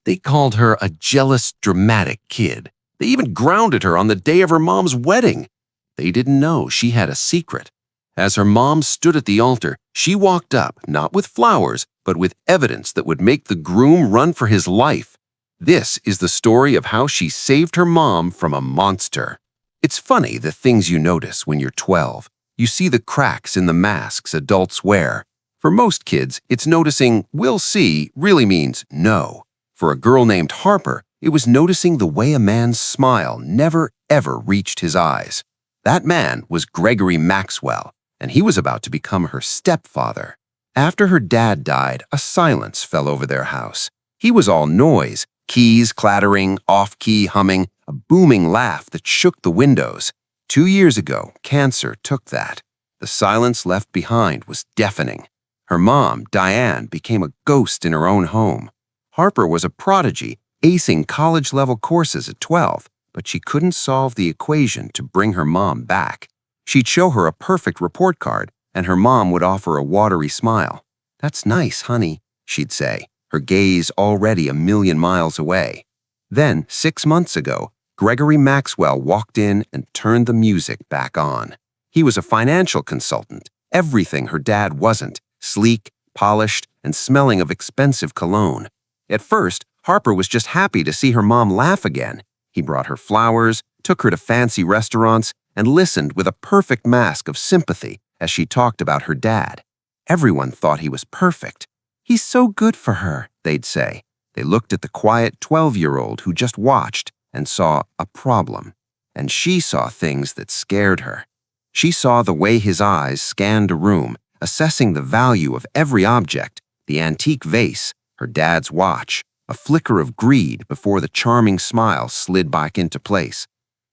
They called her a jealous, dramatic kid. They even grounded her on the day of her mom's wedding. They didn't know she had a secret. As her mom stood at the altar, she walked up, not with flowers, but with evidence that would make the groom run for his life. This is the story of how she saved her mom from a monster. It's funny the things you notice when you're 12. You see the cracks in the masks adults wear. For most kids, it's noticing "we'll see" really means no. For a girl named Harper, it was noticing the way a man's smile never ever reached his eyes. That man was Gregory Maxwell, and he was about to become her stepfather. After her dad died, a silence fell over their house. He was all noise, keys clattering, off-key humming, a booming laugh that shook the windows. 2 years ago, cancer took that. The silence left behind was deafening. Her mom, Diane, became a ghost in her own home. Harper was a prodigy, acing college-level courses at 12, but she couldn't solve the equation to bring her mom back. She'd show her a perfect report card, and her mom would offer a watery smile. "That's nice, honey," she'd say, her gaze already a million miles away. Then, 6 months ago, Gregory Maxwell walked in and turned the music back on. He was a financial consultant, everything her dad wasn't, sleek, polished, and smelling of expensive cologne. At first, Harper was just happy to see her mom laugh again. He brought her flowers, took her to fancy restaurants, and listened with a perfect mask of sympathy as she talked about her dad. Everyone thought he was perfect. "He's so good for her," they'd say. They looked at the quiet 12-year-old who just watched and saw a problem. And she saw things that scared her. She saw the way his eyes scanned a room, assessing the value of every object, the antique vase, her dad's watch, a flicker of greed before the charming smile slid back into place.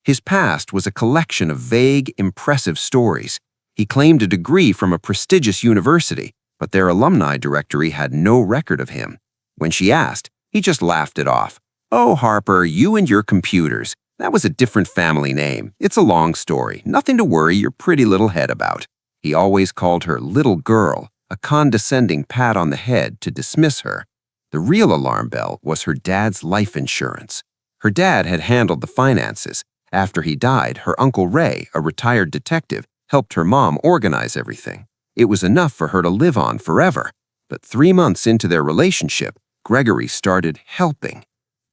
His past was a collection of vague, impressive stories. He claimed a degree from a prestigious university, but their alumni directory had no record of him. When she asked, he just laughed it off. "Oh, Harper, you and your computers. That was a different family name. It's a long story. Nothing to worry your pretty little head about." He always called her little girl, a condescending pat on the head to dismiss her. The real alarm bell was her dad's life insurance. Her dad had handled the finances. After he died, her Uncle Ray, a retired detective, helped her mom organize everything. It was enough for her to live on forever. But 3 months into their relationship, Gregory started helping.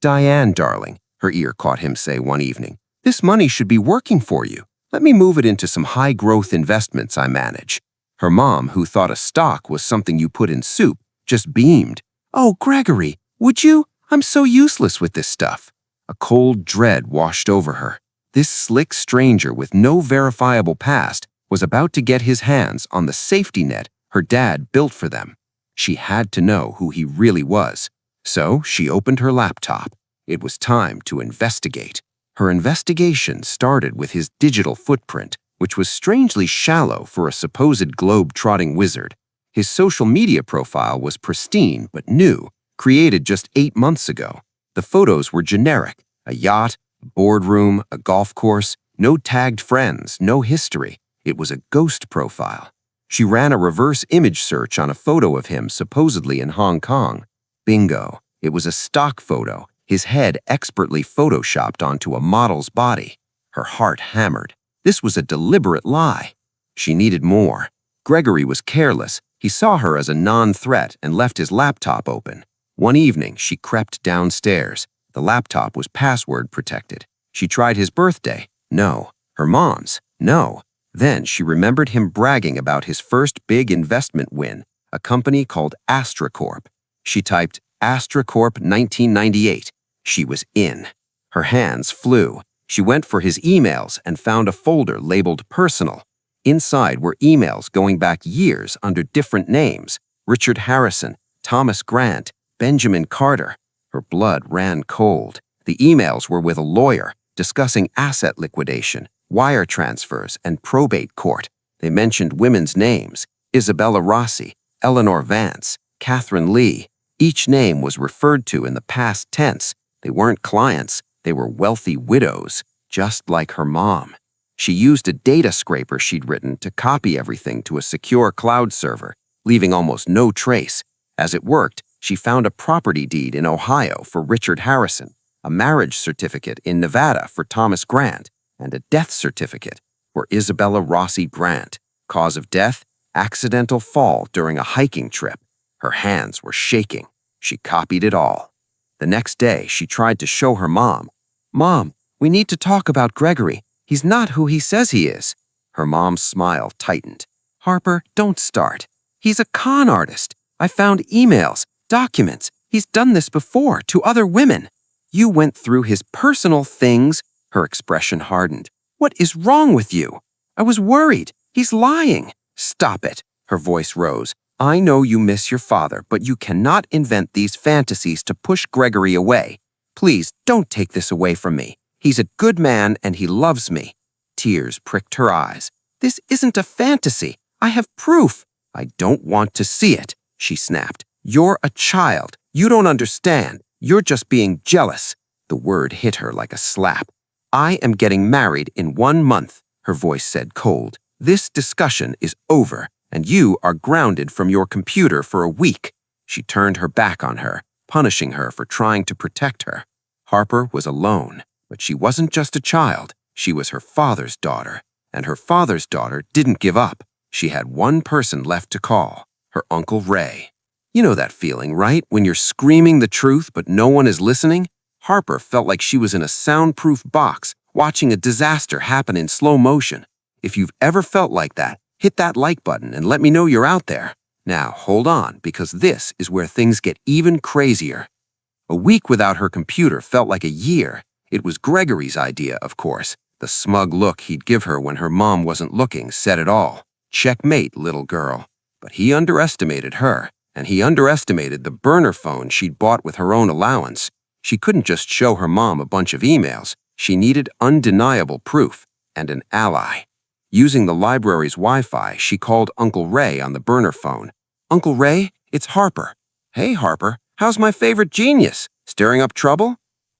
"Diane, darling," her ear caught him say one evening, "this money should be working for you. Let me move it into some high-growth investments I manage." Her mom, who thought a stock was something you put in soup, just beamed. "Oh, Gregory, would you? I'm so useless with this stuff." A cold dread washed over her. This slick stranger with no verifiable past was about to get his hands on the safety net her dad built for them. She had to know who he really was. So she opened her laptop. It was time to investigate. Her investigation started with his digital footprint, which was strangely shallow for a supposed globe-trotting wizard. His social media profile was pristine but new, created just 8 months ago. The photos were generic: a yacht, a boardroom, a golf course, no tagged friends, no history. It was a ghost profile. She ran a reverse image search on a photo of him supposedly in Hong Kong. Bingo, it was a stock photo, his head expertly photoshopped onto a model's body. Her heart hammered. This was a deliberate lie. She needed more. Gregory was careless. He saw her as a non-threat and left his laptop open. One evening, she crept downstairs. The laptop was password protected. She tried his birthday. No. Her mom's. No. Then she remembered him bragging about his first big investment win, a company called AstraCorp. She typed AstraCorp 1998. She was in. Her hands flew. She went for his emails and found a folder labeled personal. Inside were emails going back years under different names: Richard Harrison, Thomas Grant, Benjamin Carter. Her blood ran cold. The emails were with a lawyer discussing asset liquidation, wire transfers, and probate court. They mentioned women's names: Isabella Rossi, Eleanor Vance, Catherine Lee. Each name was referred to in the past tense. They weren't clients. They were wealthy widows, just like her mom. She used a data scraper she'd written to copy everything to a secure cloud server, leaving almost no trace. As it worked, She found a property deed in Ohio for Richard Harrison, a marriage certificate in Nevada for Thomas Grant, and a death certificate for Isabella Rossi Grant. Cause of death: accidental fall during a hiking trip. Her hands were shaking. She copied it all. The next day, she tried to show her mom. "Mom, we need to talk about Gregory. He's not who he says he is." Her mom's smile tightened. "Harper, don't start. He's a con artist. I found emails, documents. He's done this before to other women. You went through his personal things." Her expression hardened. "What is wrong with you? I was worried. He's lying." "Stop it." Her voice rose. "I know you miss your father, but you cannot invent these fantasies to push Gregory away. Please, don't take this away from me. He's a good man and he loves me." Tears pricked her eyes. "This isn't a fantasy. I have proof." "I don't want to see it," she snapped. "You're a child. You don't understand. You're just being jealous." The word hit her like a slap. "I am getting married in 1 month," her voice said cold. "This discussion is over, and you are grounded from your computer for a week." She turned her back on her, punishing her for trying to protect her. Harper was alone, but she wasn't just a child. She was her father's daughter, and her father's daughter didn't give up. She had one person left to call: her Uncle Ray. You know that feeling, right? When you're screaming the truth, but no one is listening? Harper felt like she was in a soundproof box, watching a disaster happen in slow motion. If you've ever felt like that, hit that like button and let me know you're out there. Now, hold on, because this is where things get even crazier. A week without her computer felt like a year. It was Gregory's idea, of course. The smug look he'd give her when her mom wasn't looking said it all. Checkmate, little girl. But he underestimated her, and he underestimated the burner phone she'd bought with her own allowance. She couldn't just show her mom a bunch of emails. She needed undeniable proof and an ally. Using the library's Wi-Fi, she called Uncle Ray on the burner phone. "Uncle Ray, it's Harper." "Hey, Harper, how's my favorite genius? Stirring up trouble?"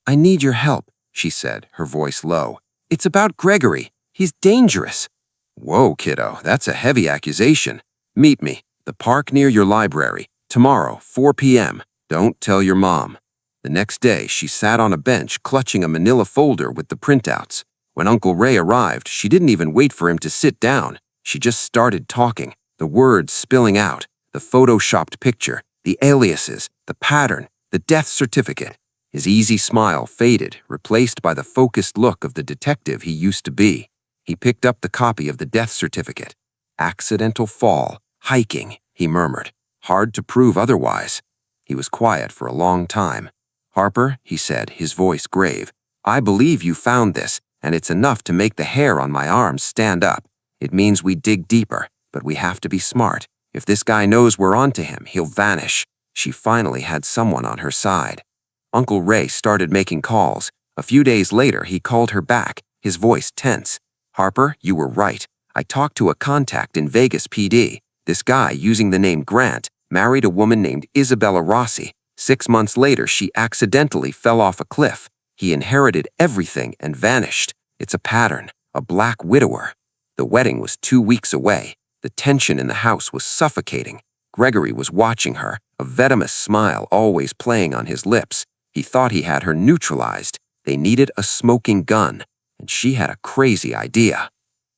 "I need your help," she said, her voice low. "It's about Gregory. He's dangerous." "Whoa, kiddo, that's a heavy accusation. Meet me, the park near your library, tomorrow, 4 p.m. Don't tell your mom." The next day, she sat on a bench clutching a manila folder with the printouts. When Uncle Ray arrived, she didn't even wait for him to sit down. She just started talking, the words spilling out, the photoshopped picture, the aliases, the pattern, the death certificate. His easy smile faded, replaced by the focused look of the detective he used to be. He picked up the copy of the death certificate. "Accidental fall, hiking," he murmured. "Hard to prove otherwise." He was quiet for a long time. "Harper," he said, his voice grave, "I believe you found this, and it's enough to make the hair on my arms stand up. It means we dig deeper, but we have to be smart. If this guy knows we're onto him, he'll vanish." She finally had someone on her side. Uncle Ray started making calls. A few days later, he called her back, his voice tense. "Harper, you were right. I talked to a contact in Vegas PD. This guy, using the name Grant, married a woman named Isabella Rossi. 6 months later, she accidentally fell off a cliff. He inherited everything and vanished. It's a pattern, a black widower." The wedding was 2 weeks away. The tension in the house was suffocating. Gregory was watching her, a venomous smile always playing on his lips. He thought he had her neutralized. They needed a smoking gun, and she had a crazy idea.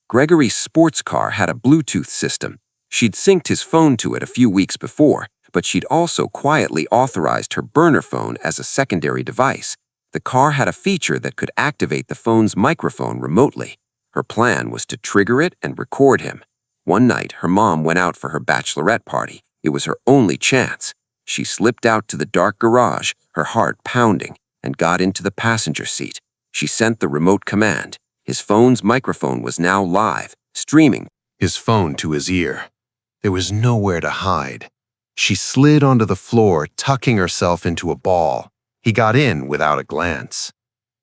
Gregory's sports car had a Bluetooth system. She'd synced his phone to it a few weeks before, but she'd also quietly authorized her burner phone as a secondary device. The car had a feature that could activate the phone's microphone remotely. Her plan was to trigger it and record him. One night, her mom went out for her bachelorette party. It was her only chance. She slipped out to the dark garage, her heart pounding, and got into the passenger seat. She sent the remote command. His phone's microphone was now live, streaming his phone to his ear. There was nowhere to hide. She slid onto the floor, tucking herself into a ball. He got in without a glance.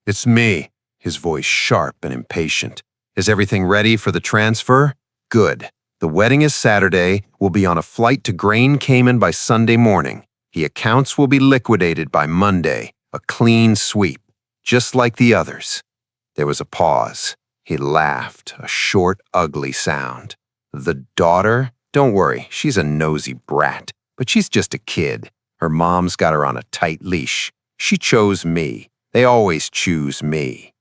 "It's me," his voice sharp and impatient. "Is everything ready for the transfer?" "Good. The wedding is Saturday. We'll be on a flight to Grand Cayman by Sunday morning. The accounts will be liquidated by Monday. A clean sweep, just like the others." There was a pause. He laughed, a short, ugly sound. "The daughter? Don't worry, she's a nosy brat, but she's just a kid." Her mom's got her on a tight leash. She chose me. They always choose me.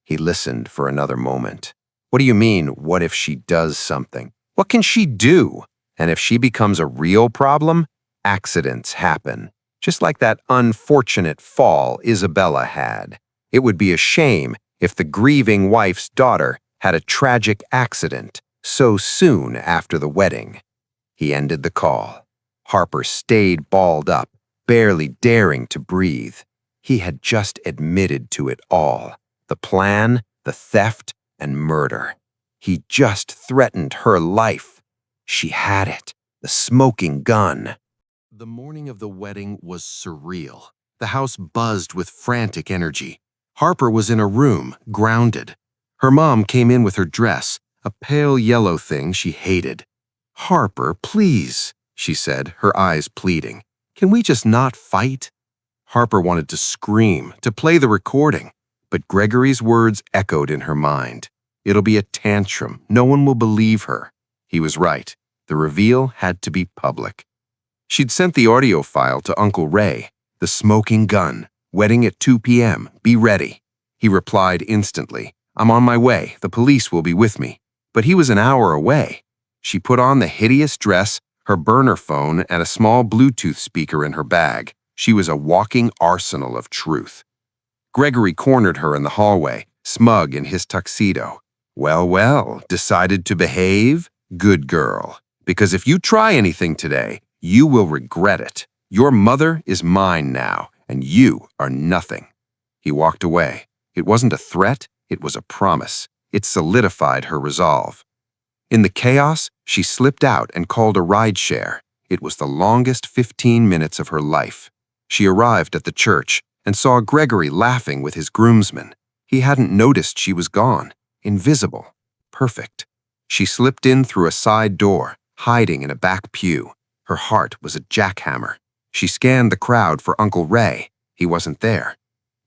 He listened for another moment. What do you mean, what if she does something? What can she do? And if she becomes a real problem, accidents happen. Just like that unfortunate fall Isabella had. It would be a shame if the grieving wife's daughter had a tragic accident so soon after the wedding. He ended the call. Harper stayed balled up, barely daring to breathe. He had just admitted to it all. The plan, the theft, and murder. He just threatened her life. She had it, the smoking gun. The morning of the wedding was surreal. The house buzzed with frantic energy. Harper was in a room, grounded. Her mom came in with her dress, a pale yellow thing she hated. "Harper, please," she said, her eyes pleading. "Can we just not fight?" Harper wanted to scream, to play the recording, but Gregory's words echoed in her mind. It'll be a tantrum. No one will believe her. He was right. The reveal had to be public. She'd sent the audio file to Uncle Ray. The smoking gun. Wedding at 2 p.m. Be ready. He replied instantly. "I'm on my way. The police will be with me." But he was an hour away. She put on the hideous dress, her burner phone, and a small Bluetooth speaker in her bag. She was a walking arsenal of truth. Gregory cornered her in the hallway, smug in his tuxedo. "Well, well, decided to behave? Good girl. Because if you try anything today, you will regret it. Your mother is mine now, and you are nothing." He walked away. It wasn't a threat, it was a promise. It solidified her resolve. In the chaos, she slipped out and called a rideshare. It was the longest 15 minutes of her life. She arrived at the church and saw Gregory laughing with his groomsmen. He hadn't noticed she was gone. Invisible. Perfect. She slipped in through a side door, hiding in a back pew. Her heart was a jackhammer. She scanned the crowd for Uncle Ray. He wasn't there.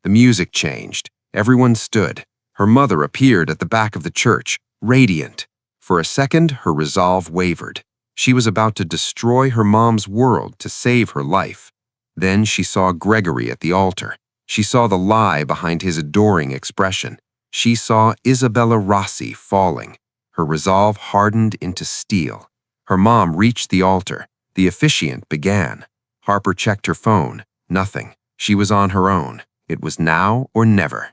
The music changed. Everyone stood. Her mother appeared at the back of the church, radiant. For a second, her resolve wavered. She was about to destroy her mom's world to save her life. Then she saw Gregory at the altar. She saw the lie behind his adoring expression. She saw Isabella Rossi falling. Her resolve hardened into steel. Her mom reached the altar. The officiant began. Harper checked her phone. Nothing. She was on her own. It was now or never.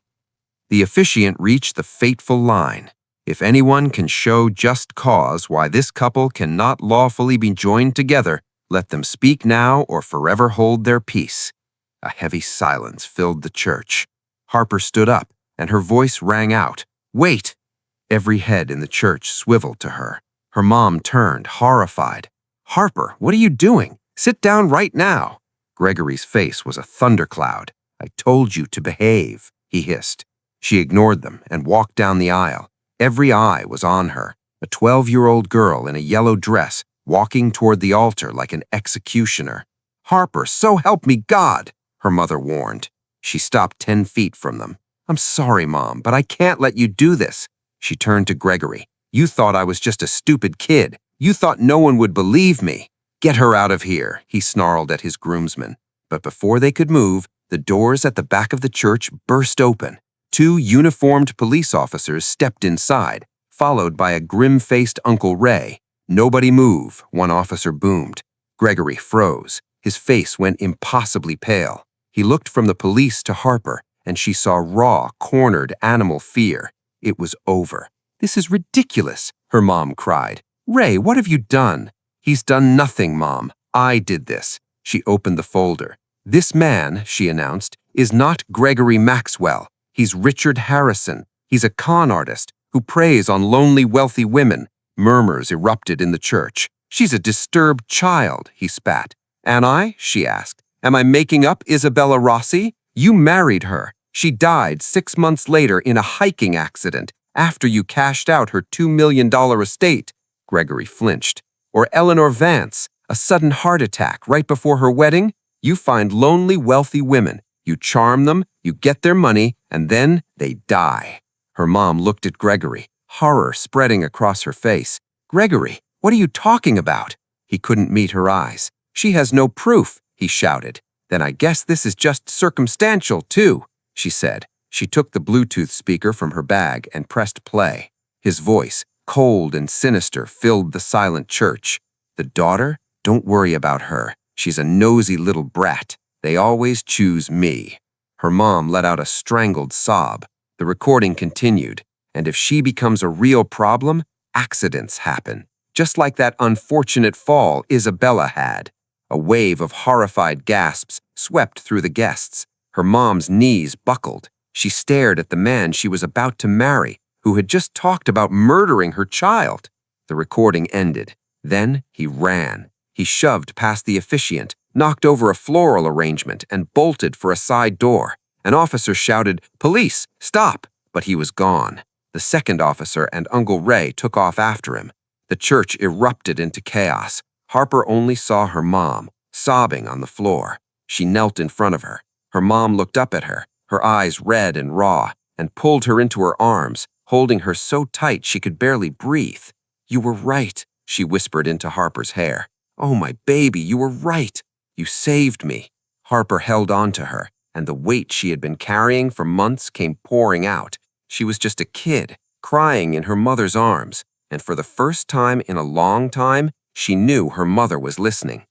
The officiant reached the fateful line. "If anyone can show just cause why this couple cannot lawfully be joined together, let them speak now or forever hold their peace." A heavy silence filled the church. Harper stood up, and her voice rang out, "Wait!" Every head in the church swiveled to her. Her mom turned, horrified. "Harper, what are you doing? Sit down right now." Gregory's face was a thundercloud. "I told you to behave," he hissed. She ignored them and walked down the aisle. Every eye was on her, a 12-year-old girl in a yellow dress, walking toward the altar like an executioner. "Harper, so help me God," her mother warned. She stopped 10 feet from them. "I'm sorry, Mom, but I can't let you do this." She turned to Gregory. "You thought I was just a stupid kid. You thought no one would believe me." "Get her out of here," he snarled at his groomsmen. But before they could move, the doors at the back of the church burst open. 2 uniformed police officers stepped inside, followed by a grim-faced Uncle Ray. "Nobody move," one officer boomed. Gregory froze. His face went impossibly pale. He looked from the police to Harper, and she saw raw, cornered animal fear. It was over. "This is ridiculous," her mom cried. "Ray, what have you done?" "He's done nothing, Mom. I did this." She opened the folder. "This man," she announced, "is not Gregory Maxwell. He's Richard Harrison. He's a con artist who preys on lonely, wealthy women." Murmurs erupted in the church. "She's a disturbed child," he spat. "Am I?" she asked. "Am I making up Isabella Rossi? You married her. She died 6 months later in a hiking accident after you cashed out her $2 million estate." Gregory flinched. "Or Eleanor Vance, a sudden heart attack right before her wedding? You find lonely, wealthy women. You charm them, you get their money, and then they die." Her mom looked at Gregory, horror spreading across her face. "Gregory, what are you talking about?" He couldn't meet her eyes. "She has no proof. he shouted. "Then I guess this is just circumstantial, too," she said. She took the Bluetooth speaker from her bag and pressed play. His voice, cold and sinister, filled the silent church. "The daughter? Don't worry about her. She's a nosy little brat. They always choose me." Her mom let out a strangled sob. The recording continued. "And if she becomes a real problem, accidents happen. Just like that unfortunate fall Isabella had." A wave of horrified gasps swept through the guests. Her mom's knees buckled. She stared at the man she was about to marry, who had just talked about murdering her child. The recording ended. Then he ran. He shoved past the officiant, knocked over a floral arrangement, and bolted for a side door. An officer shouted, "Police, stop!" But he was gone. The second officer and Uncle Ray took off after him. The church erupted into chaos. Harper only saw her mom, sobbing on the floor. She knelt in front of her. Her mom looked up at her, her eyes red and raw, and pulled her into her arms, holding her so tight she could barely breathe. "You were right," she whispered into Harper's hair. "Oh, my baby, you were right. You saved me." Harper held on to her, and the weight she had been carrying for months came pouring out. She was just a kid, crying in her mother's arms, and for the first time in a long time, she knew her mother was listening.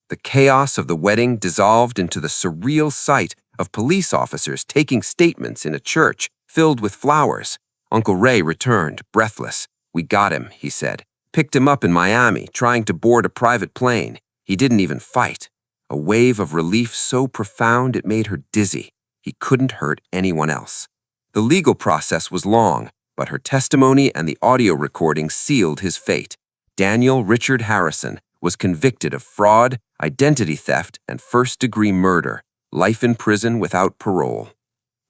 The chaos of the wedding dissolved into the surreal sight of police officers taking statements in a church filled with flowers. Uncle Ray returned, breathless. "We got him," he said. "Picked him up in Miami, trying to board a private plane. He didn't even fight." A wave of relief so profound it made her dizzy. He couldn't hurt anyone else. The legal process was long, but her testimony and the audio recording sealed his fate. Daniel Richard Harrison was convicted of fraud, identity theft, and first-degree murder, life in prison without parole.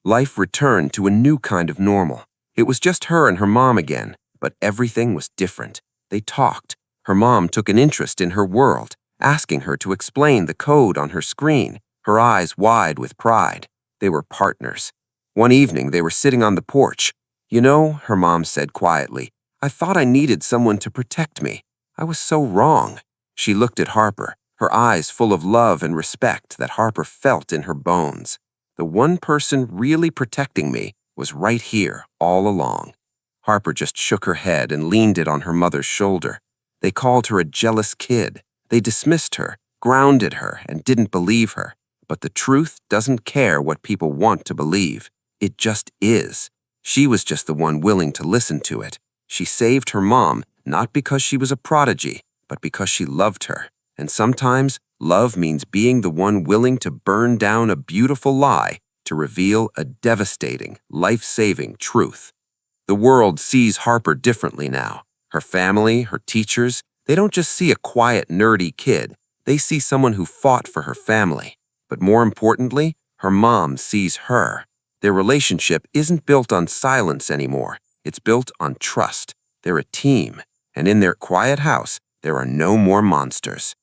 Life returned to a new kind of normal. It was just her and her mom again, but everything was different. They talked. Her mom took an interest in her world, asking her to explain the code on her screen, her eyes wide with pride. They were partners. One evening, they were sitting on the porch. "You know," her mom said quietly, "I thought I needed someone to protect me. I was so wrong." She looked at Harper, her eyes full of love and respect that Harper felt in her bones. "The one person really protecting me was right here all along." Harper just shook her head and leaned it on her mother's shoulder. They called her a jealous kid. They dismissed her, grounded her, and didn't believe her. But the truth doesn't care what people want to believe. It just is. She was just the one willing to listen to it. She saved her mom not because she was a prodigy, but because she loved her. And sometimes, love means being the one willing to burn down a beautiful lie to reveal a devastating, life-saving truth. The world sees Harper differently now. Her family, her teachers, they don't just see a quiet, nerdy kid. They see someone who fought for her family. But more importantly, her mom sees her. Their relationship isn't built on silence anymore. It's built on trust. They're a team. And in their quiet house, there are no more monsters.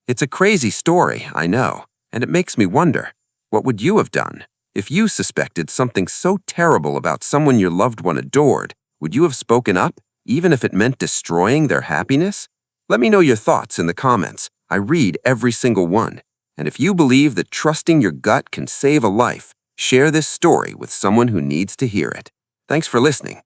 It's a crazy story, I know, and it makes me wonder, what would you have done? If you suspected something so terrible about someone your loved one adored, would you have spoken up, even if it meant destroying their happiness? Let me know your thoughts in the comments. I read every single one. And if you believe that trusting your gut can save a life, share this story with someone who needs to hear it. Thanks for listening.